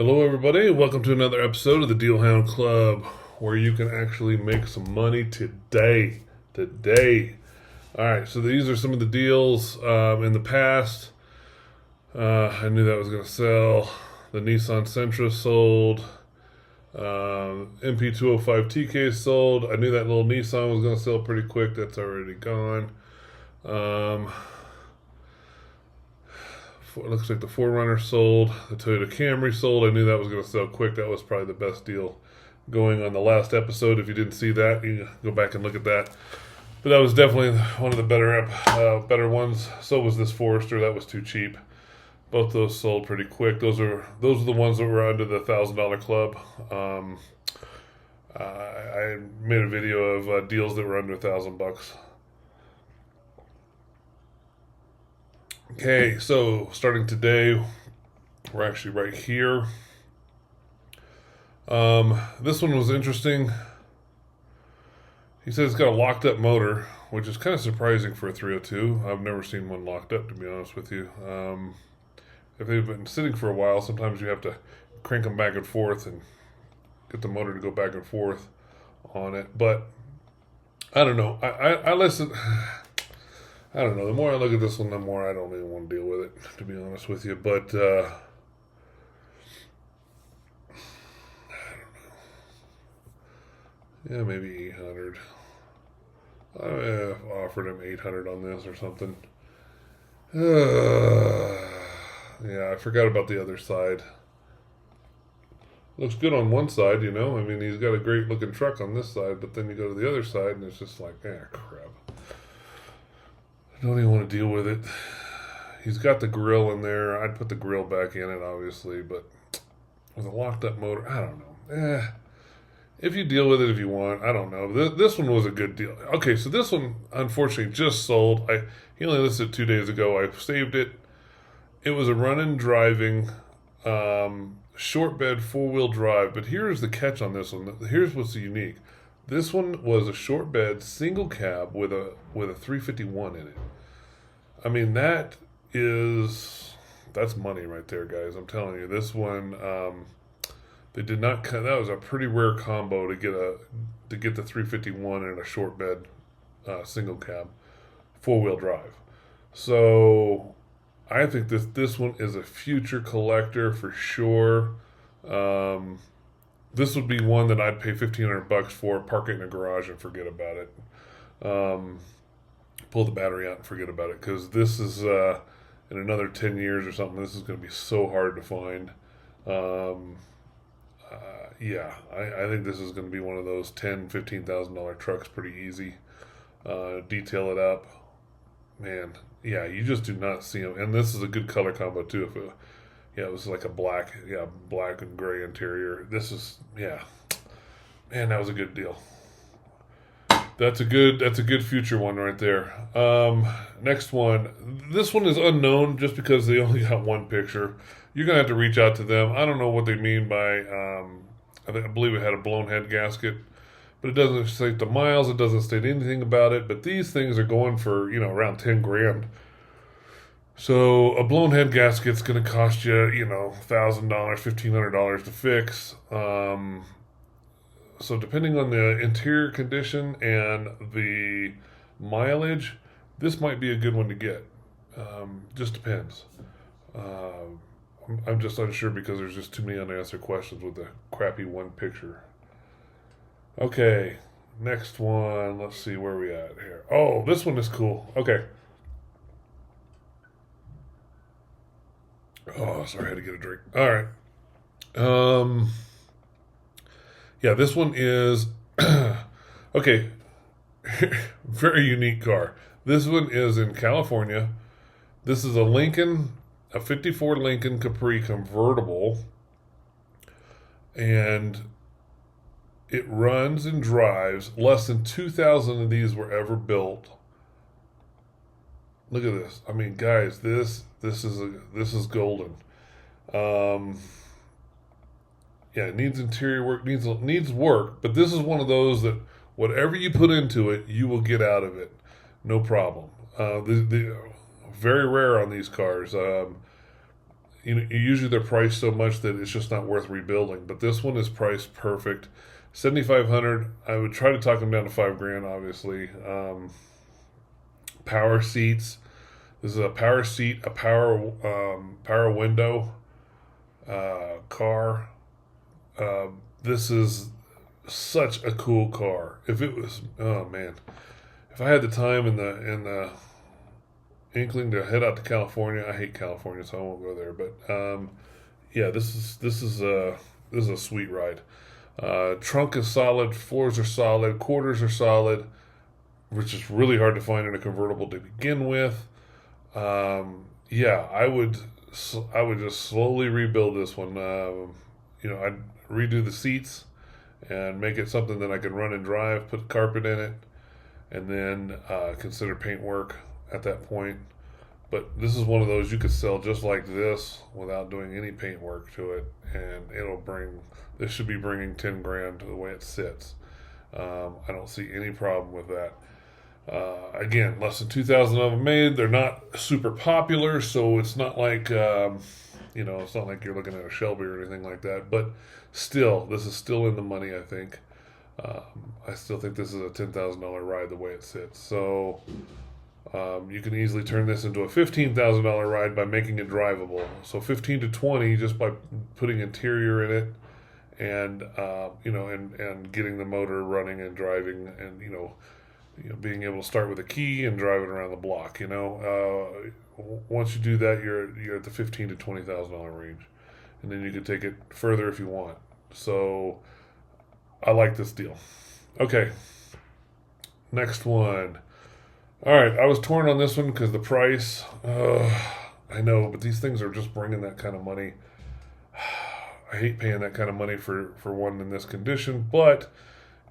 Hello, everybody. Welcome to another episode of the Deal Hound Club, where you can actually make some money today. All right, so these are some of the deals in the past. I knew that was going to sell. The Nissan Sentra sold. MP205 TK sold. I knew that little Nissan was going to sell pretty quick. That's already gone. It looks like the 4Runner sold. The Toyota Camry sold. I knew that was going to sell quick. That was probably the best deal going on the last episode. If you didn't see that, you can go back and look at that. But that was definitely one of the better ones. So was this Forester. That was too cheap. Both those sold pretty quick. Those are the ones that were under the $1,000 club. I made a video of deals that were under $1,000. Okay, so starting today, we're actually right here. This one was interesting. He says it's got a locked up motor, which is kind of surprising for a 302. I've never seen one locked up, to be honest with you. If they've been sitting for a while, sometimes you have to crank them back and forth and get the motor to go back and forth on it. But I don't know. I listen. I don't know. The more I look at this one, the more I don't even want to deal with it, to be honest with you. But I don't know. Yeah, maybe 800. I offered him 800 on this or something. Yeah, I forgot about the other side. Looks good on one side, you know. I mean, he's got a great looking truck on this side, but then you go to the other side and it's just like, crap. I don't even want to deal with it. He's got the grill in there. I'd put the grill back in it, obviously, but with a locked up motor, I don't know. If you deal with it if you want, I don't know. This one was a good deal. Okay, so this one, unfortunately, just sold. He only listed it 2 days ago. I saved it. It was a running, driving, short bed, four-wheel drive. But here's the catch on this one. Here's what's unique. This one was a short bed, single cab with a 351 in it. I mean, that's money right there, guys. I'm telling you. This one, they did not. That was a pretty rare combo to get the 351 in a short bed, single cab, four-wheel drive. So I think this one is a future collector for sure. This would be one that I'd pay $1,500 for, park it in a garage and forget about it. Pull the battery out and forget about it, because this is in another 10 years or something, this is going to be so hard to find. Yeah, I think this is going to be one of those $10,000, $15,000 trucks pretty easy. Detail it up. Man, yeah, you just do not see them. And this is a good color combo too. It was like a black and gray interior. This is, man, that was a good deal. That's a good future one right there. Next one. This one is unknown just because they only got one picture. You're gonna have to reach out to them. I don't know what they mean by. I believe it had a blown head gasket, but it doesn't state the miles. It doesn't state anything about it. But these things are going for around 10 grand. So a blown head gasket's going to cost you, $1,000, $1,500 to fix. So depending on the interior condition and the mileage, this might be a good one to get. Just depends. I'm just unsure because there's just too many unanswered questions with the crappy one picture. Okay, next one. Let's see where we at here. Oh, this one is cool. Okay. Oh, sorry, I had to get a drink. All right. Yeah, this one is okay. Very unique car. This one is in California. This is a 54 Lincoln Capri convertible, and it runs and drives. Less than 2,000 of these were ever built. Look at this. I mean, guys, this is golden. Yeah, it needs interior work, needs work, but this is one of those that whatever you put into it, you will get out of it, no problem. The very rare on these cars. usually they're priced so much that it's just not worth rebuilding. But this one is priced perfect, 7,500. I would try to talk them down to $5,000, obviously. Power seats. This is a power seat, a power window car. This is such a cool car. If it was, oh man, if I had the time and the inkling to head out to California, I hate California, so I won't go there. But yeah, this is a sweet ride. Trunk is solid, floors are solid, quarters are solid, which is really hard to find in a convertible to begin with. Yeah, I would just slowly rebuild this one. I'd redo the seats and make it something that I could run and drive, put carpet in it, and then consider paint work at that point. But this is one of those you could sell just like this without doing any paint work to it, and this should be bringing $10,000 to the way it sits. I don't see any problem with that. Again, less than 2,000 of them made. They're not super popular, so it's not like it's not like you're looking at a Shelby or anything like that. But still, this is still in the money, I think. I still think this is a $10,000 ride the way it sits. So you can easily turn this into a $15,000 ride by making it drivable. So 15 to 20 just by putting interior in it, and and getting the motor running and driving, and being able to start with a key and drive it around the block. Once you do that, you're at the $15,000 to $20,000 range, and then you can take it further if you want. So I like this deal. Okay, next one. All right, I was torn on this one because the price. I know, but these things are just bringing that kind of money. I hate paying that kind of money for one in this condition, but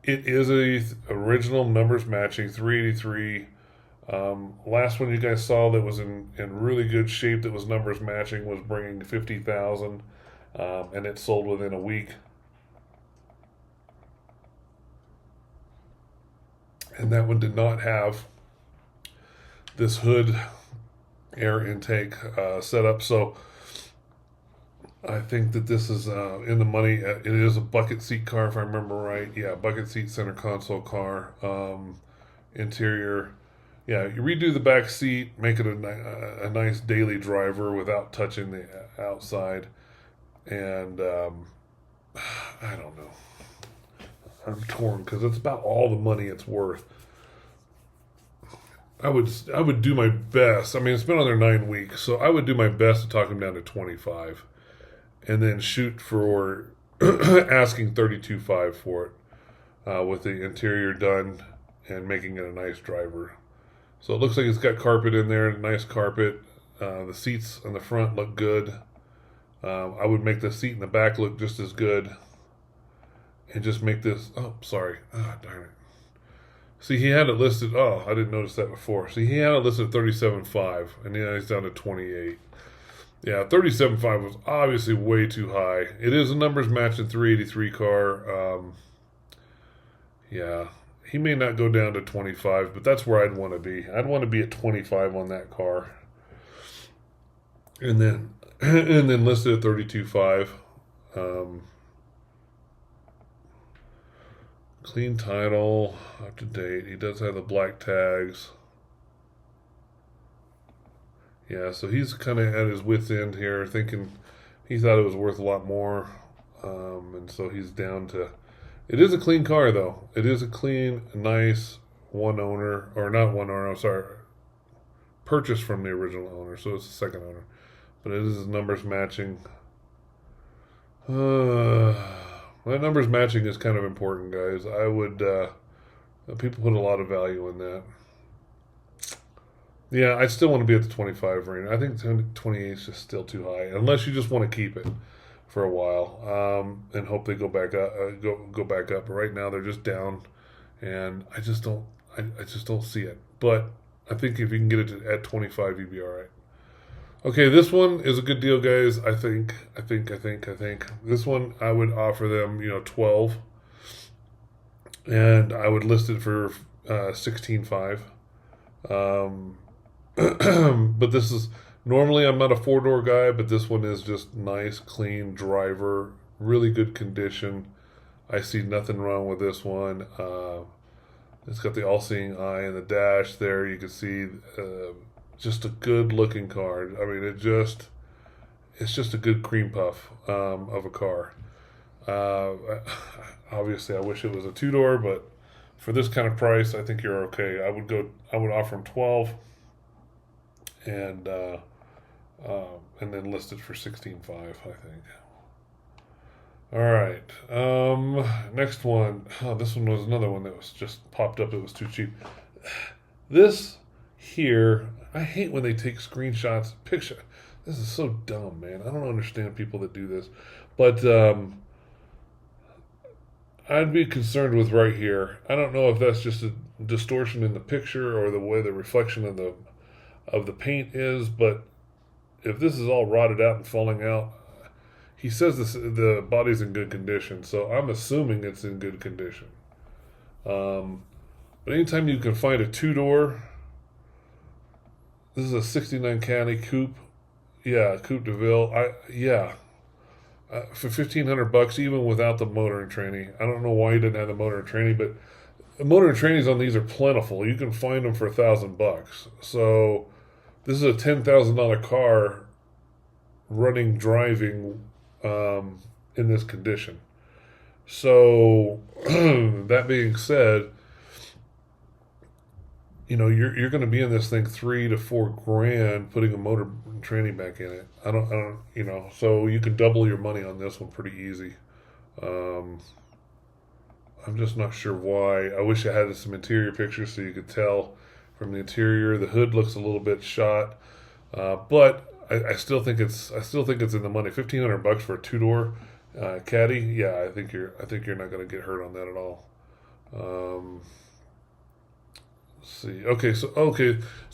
it is a original numbers matching 383. Last one you guys saw that was in really good shape that was numbers matching was bringing 50,000, and it sold within a week. And that one did not have this hood air intake set up, so I think that this is in the money. It is a bucket seat car, if I remember right. Yeah, bucket seat, center console car. Interior, yeah, you redo the back seat, make it a nice daily driver without touching the outside. And I don't know. I'm torn because it's about all the money it's worth. I would do my best. I mean, it's been on there 9 weeks, so I would do my best to talk them down to 25. And then shoot for asking 32.5 for it, with the interior done and making it a nice driver. So it looks like it's got carpet in there, nice carpet. The seats on the front look good. I would make the seat in the back look just as good, and just make this. Oh, sorry. Oh, darn it. See, he had it listed. Oh, I didn't notice that before. See, he had it listed at 37.5, and now he's down to 28. Yeah, 37.5 was obviously way too high. It is a numbers matching 383 car. Yeah, he may not go down to 25, but that's where I'd want to be. I'd want to be at 25 on that car, and then listed at 32.5. Clean title, up to date. He does have the black tags. Yeah, so he's kind of at his wit's end here, thinking he thought it was worth a lot more, and so he's down to. It is a clean car, though. It is a clean, nice one owner, or not one owner. I'm sorry, purchased from the original owner, so it's the second owner, but it is numbers matching. That numbers matching is kind of important, guys. I would. People put a lot of value in that. Yeah, I still want to be at the 25 range. I think 28 is just still too high, unless you just want to keep it for a while and hope they go back up. Go back up. But right now they're just down, and I just don't. I just don't see it. But I think if you can get it at 25, you'd be all right. Okay, this one is a good deal, guys. I think this one I would offer them, 12, and I would list it for 16.5. But this is Normally, I'm not a four-door guy, but this one is just nice, clean driver, really good condition. I see nothing wrong with this one. It's got the all-seeing eye in the dash there. You can see just a good-looking car. I mean, it's just a good cream puff of a car. Uh, Obviously, I wish it was a two-door, but for this kind of price, I think you're okay. I would offer him 12, and and then list it for 16.5, I think. All right. Next one. Oh, this one was another one that was just popped up. It was too cheap. This here, I hate when they take screenshots, picture. This is so dumb, man. I don't understand people that do this. But I'd be concerned with right here. I don't know if that's just a distortion in the picture or the way the reflection of the paint is, but if this is all rotted out and falling out, he says the body's in good condition, so I'm assuming it's in good condition. But anytime you can find a two-door, this is a '69 Caddy coupe, yeah, Coupe de Ville. For $1,500, even without the motor and tranny. I don't know why he didn't have the motor and tranny, but the motor and trannies on these are plentiful. You can find them for $1,000. So this is a $10,000 car running, driving in this condition. So that being said, you know, you're going to be in this thing $3 to $4 grand putting a motor and tranny back in it. I don't, you know, so you can double your money on this one pretty easy. I'm just not sure why. I wish I had some interior pictures so you could tell from the interior. The hood looks a little bit shot, but I still think it's in the money. $1,500 for a two-door Caddy. Yeah, I think you're not going to get hurt on that at all. Let's see. Okay, so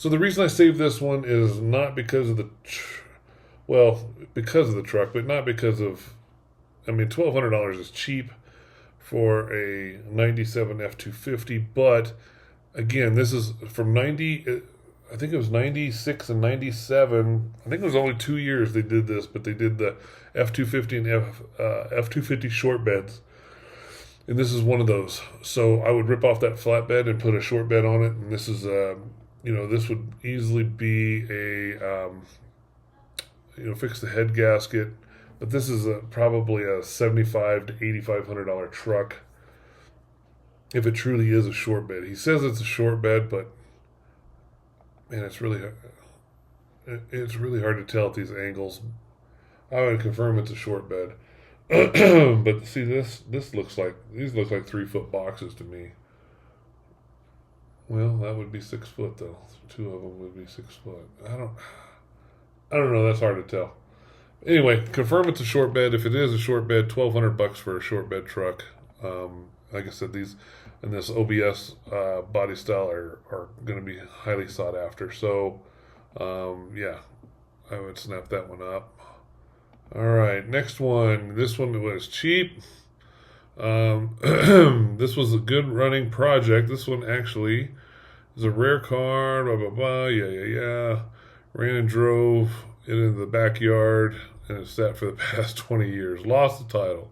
the reason I saved this one is not because of because of the truck, but not because of. I mean, $1,200 is cheap for a '97 F-250, but again, this is from 90. I think it was 96 and 97. I think it was only 2 years they did this, but they did the F-250 and F-250 short beds. And this is one of those. So I would rip off that flatbed and put a short bed on it. And this is, this would easily be fix the head gasket. But this is probably a $7,500 to $8,500 truck if it truly is a short bed. He says it's a short bed, but man, it's really hard to tell at these angles. I would confirm it's a short bed. But see, these look like 3-foot boxes to me. Well, that would be 6 foot though. Two of them would be 6 foot. I don't know. That's hard to tell. Anyway, confirm it's a short bed. If it is a short bed, $1,200 for a short bed truck. Like I said, these and this OBS body style are going to be highly sought after. So, yeah, I would snap that one up. All right, next one. This one was cheap. This was a good running project. This one actually is a rare car. Blah blah blah. Yeah. Ran and drove it in the backyard, and it sat for the past 20 years. Lost the title.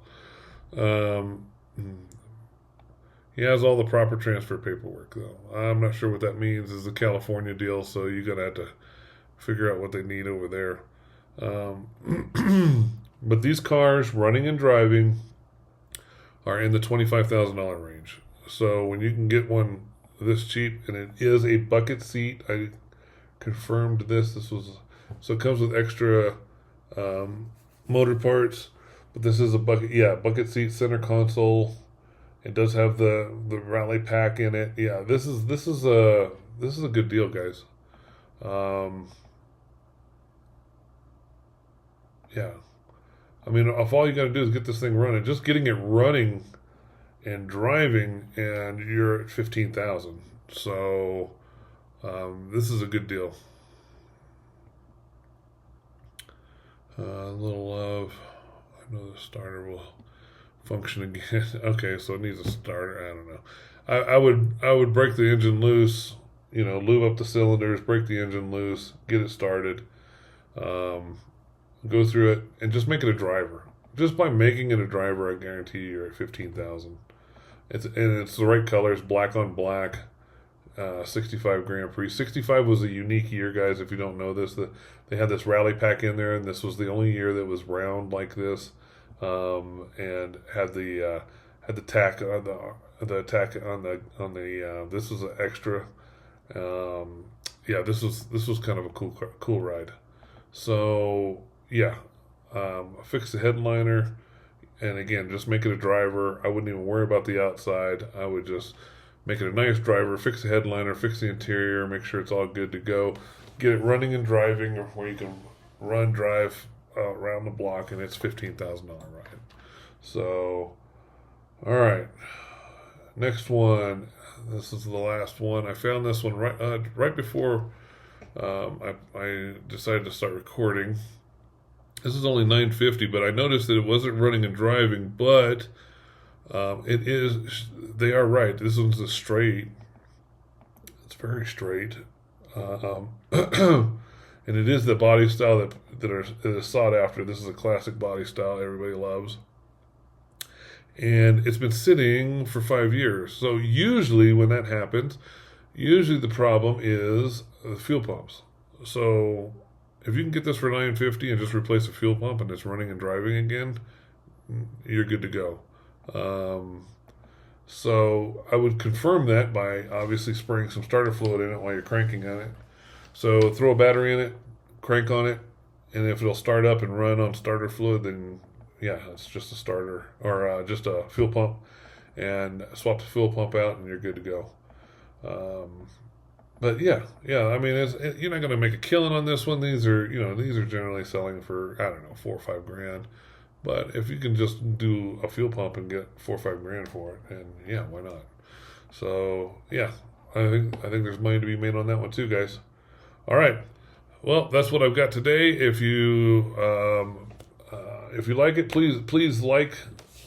He has all the proper transfer paperwork, though. I'm not sure what that means. It's a California deal, so you're gonna have to figure out what they need over there. But these cars, running and driving, are in the $25,000 range. So when you can get one this cheap, and it is a bucket seat, I confirmed this. So it comes with extra motor parts, but this is a bucket seat, center console. It does have the rally pack in it. Yeah, this is a good deal, guys. Yeah, I mean, if all you got to do is get this thing running, just getting it running and driving, and you're at 15,000. So this is a good deal. A little love. I know the starter will function again. Okay, so it needs a starter. I don't know. I would break the engine loose. Lube up the cylinders, break the engine loose, get it started, Um, go through it and just make it a driver. Just by making it a driver, I guarantee you're at 15,000. It's the right colors, black on black. 65 Grand Prix. 65 was a unique year, guys. If you don't know this, they had this rally pack in there, and this was the only year that was round like this, and had the tack on the tack on the. This was an extra. Yeah, this was kind of a cool ride. So yeah, fix the headliner, and again, just make it a driver. I wouldn't even worry about the outside. I would just make it a nice driver, fix the headliner, fix the interior, make sure it's all good to go. Get it running and driving where you can drive around the block, and it's $15,000 ride. So, all right. Next one. This is the last one. I found this one right before I decided to start recording. This is only $950, but I noticed that it wasn't running and driving, but it is. They are right. This one's a straight. It's very straight, and it is the body style that is sought after. This is a classic body style everybody loves, and it's been sitting for 5 years. So usually when that happens, usually the problem is the fuel pumps. So if you can get this for $950 and just replace the fuel pump and it's running and driving again, you're good to go. So I would confirm that by obviously spraying some starter fluid in it while you're cranking on it. So throw a battery in it, crank on it, and if it'll start up and run on starter fluid, then yeah, it's just a starter or just a fuel pump, and swap the fuel pump out and you're good to go. But yeah, I mean, you're not going to make a killing on this one. These are generally selling for, I don't know, $4 or $5 grand. But if you can just do a fuel pump and get $4 or $5 grand for it, and yeah, why not? So yeah, I think there's money to be made on that one too, guys. All right, well, that's what I've got today. If you like it, please like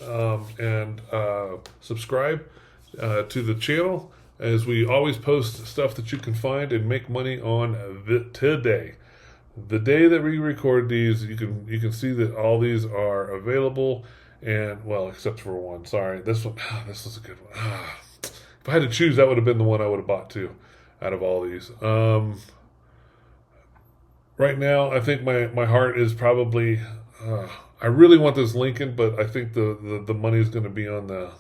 and subscribe to the channel, as we always post stuff that you can find and make money on today. The day that we record these, you can see that all these are available, and well, except for one. Sorry, this one. This was a good one. If I had to choose, that would have been the one I would have bought too, out of all these. Right now, I think my heart is probably. I really want this Lincoln, but I think the money is going to be on the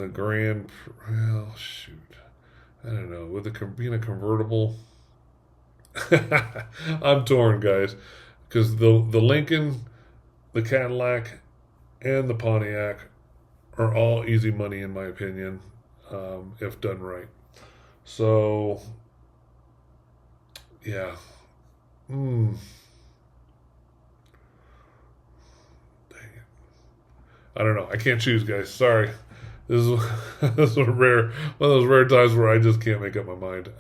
Grand. Well, shoot, I don't know. With being a convertible. I'm torn, guys, because the Lincoln, the Cadillac, and the Pontiac are all easy money in my opinion, if done right. So, yeah. Dang it. I don't know. I can't choose, guys. Sorry. This is this is one of those rare times where I just can't make up my mind.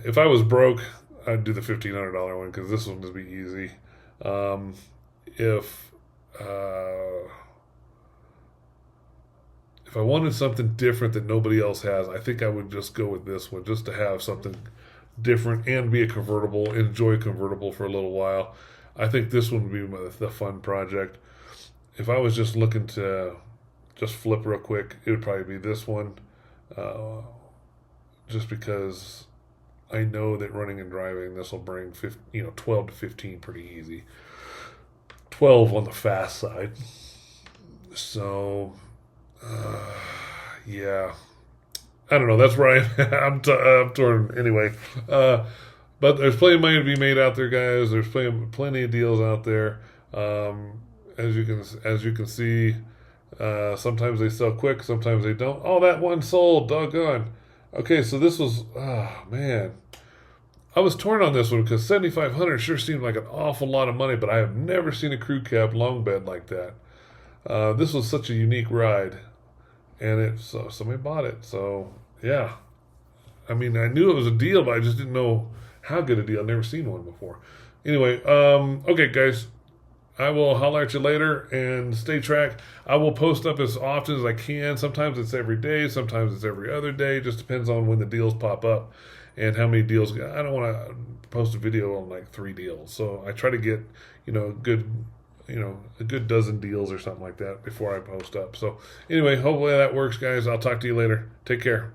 If I was broke, I'd do the $1,500 one because this one would be easy. If I wanted something different that nobody else has, I think I would just go with this one, just to have something different and be a convertible, enjoy convertible for a little while. I think this one would be the fun project. If I was just looking to just flip real quick, it would probably be this one, just because I know that running and driving, this will bring 12 to 15 pretty easy. 12 on the fast side. So, yeah. I don't know. That's where I'm torn anyway. But there's plenty of money to be made out there, guys. There's plenty of deals out there. As you can see, sometimes they sell quick, sometimes they don't. Oh, that one sold. Doggone. Okay, so this was, man. I was torn on this one because $7,500 sure seemed like an awful lot of money, but I have never seen a crew cab long bed like that. This was such a unique ride, and somebody bought it. So yeah, I mean, I knew it was a deal, but I just didn't know how good a deal. I've never seen one before. Anyway, okay, guys, I will holler at you later and stay track. I will post up as often as I can. Sometimes it's every day, sometimes it's every other day. Just depends on when the deals pop up and how many deals. I don't want to post a video on like 3 deals, so I try to get good, a good dozen deals or something like that before I post up. So anyway, hopefully that works, guys. I'll talk to you later. Take care.